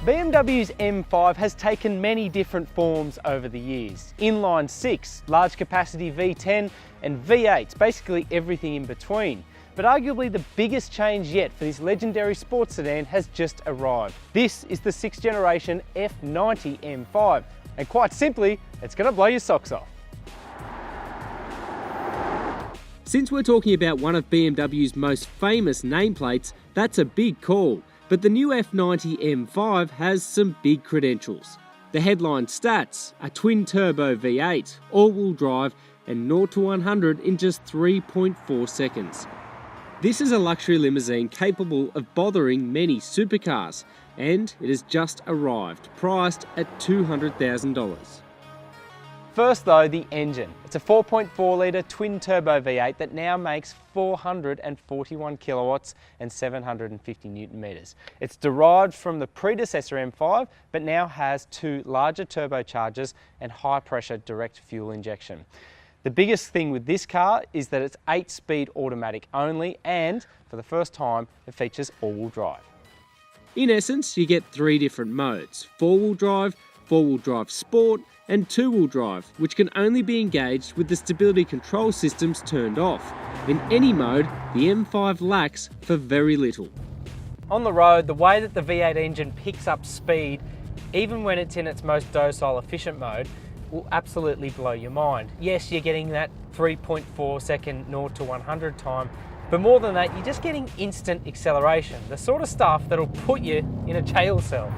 BMW's M5 has taken many different forms over the years. Inline 6, large capacity V10 and V8s, basically everything in between. But arguably the biggest change yet for this legendary sports sedan has just arrived. This is the 6th generation F90 M5, and quite simply, it's going to blow your socks off. Since we're talking about one of BMW's most famous nameplates, that's a big call. But the new F90 M5 has some big credentials. The headline stats: a twin-turbo V8, all-wheel drive, and 0 to 100 in just 3.4 seconds. This is a luxury limousine capable of bothering many supercars, and it has just arrived, priced at $200,000. First though, the engine. It's a 4.4 litre twin-turbo V8 that now makes 441 kilowatts and 750 newton meters. It's derived from the predecessor M5, but now has 2 larger turbochargers and high-pressure direct fuel injection. The biggest thing with this car is that it's 8-speed automatic only, and for the first time, it features all-wheel drive. In essence, you get 3 different modes: 4-wheel drive Sport, and 2-wheel drive, which can only be engaged with the stability control systems turned off. In any mode, the M5 lacks for very little. On the road, the way that the V8 engine picks up speed, even when it's in its most docile efficient mode, will absolutely blow your mind. Yes, you're getting that 3.4 second 0 to 100 time, but more than that, you're just getting instant acceleration, the sort of stuff that'll put you in a jail cell.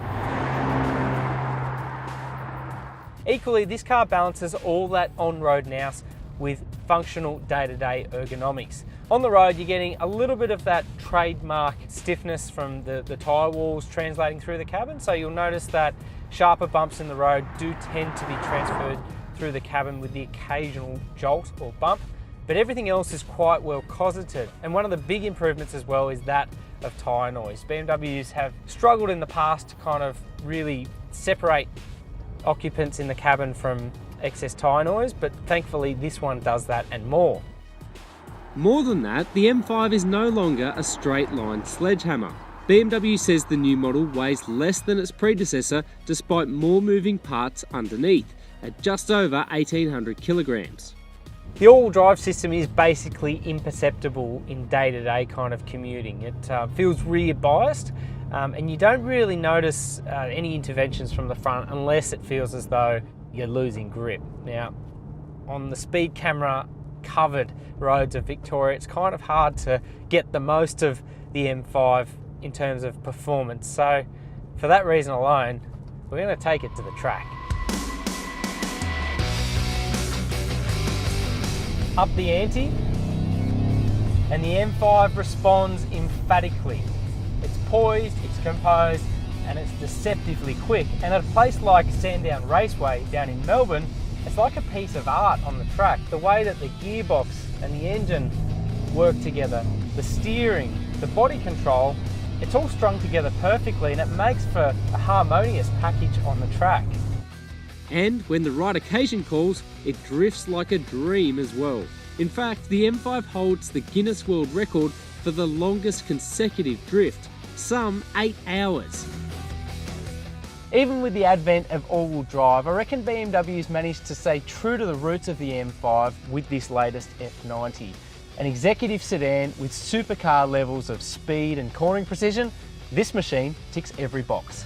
Equally, this car balances all that on-road nous with functional day-to-day ergonomics. On the road, you're getting a little bit of that trademark stiffness from the tyre walls translating through the cabin, so you'll notice that sharper bumps in the road do tend to be transferred through the cabin with the occasional jolt or bump, but everything else is quite well cosseted. And one of the big improvements as well is that of tyre noise. BMWs have struggled in the past to kind of really separate occupants in the cabin from excess tyre noise, but thankfully this one does that and more. More than that, the M5 is no longer a straight-line sledgehammer. BMW says the new model weighs less than its predecessor despite more moving parts underneath, at just over 1,800 kilograms. The all-wheel drive system is basically imperceptible in day-to-day kind of commuting. It feels rear biased, and you don't really notice any interventions from the front unless it feels as though you're losing grip. Now, on the speed camera covered roads of Victoria, it's kind of hard to get the most of the M5 in terms of performance. So for that reason alone, we're going to take it to the track. Up the ante, and the M5 responds emphatically. It's poised, it's composed, and it's deceptively quick. And at a place like Sandown Raceway down in Melbourne, it's like a piece of art on the track. The way that the gearbox and the engine work together, the steering, the body control, it's all strung together perfectly, and it makes for a harmonious package on the track. And when the right occasion calls, it drifts like a dream as well. In fact, the M5 holds the Guinness World Record for the longest consecutive drift, some 8 hours. Even with the advent of all-wheel drive, I reckon BMW's managed to stay true to the roots of the M5 with this latest F90. An executive sedan with supercar levels of speed and cornering precision, this machine ticks every box.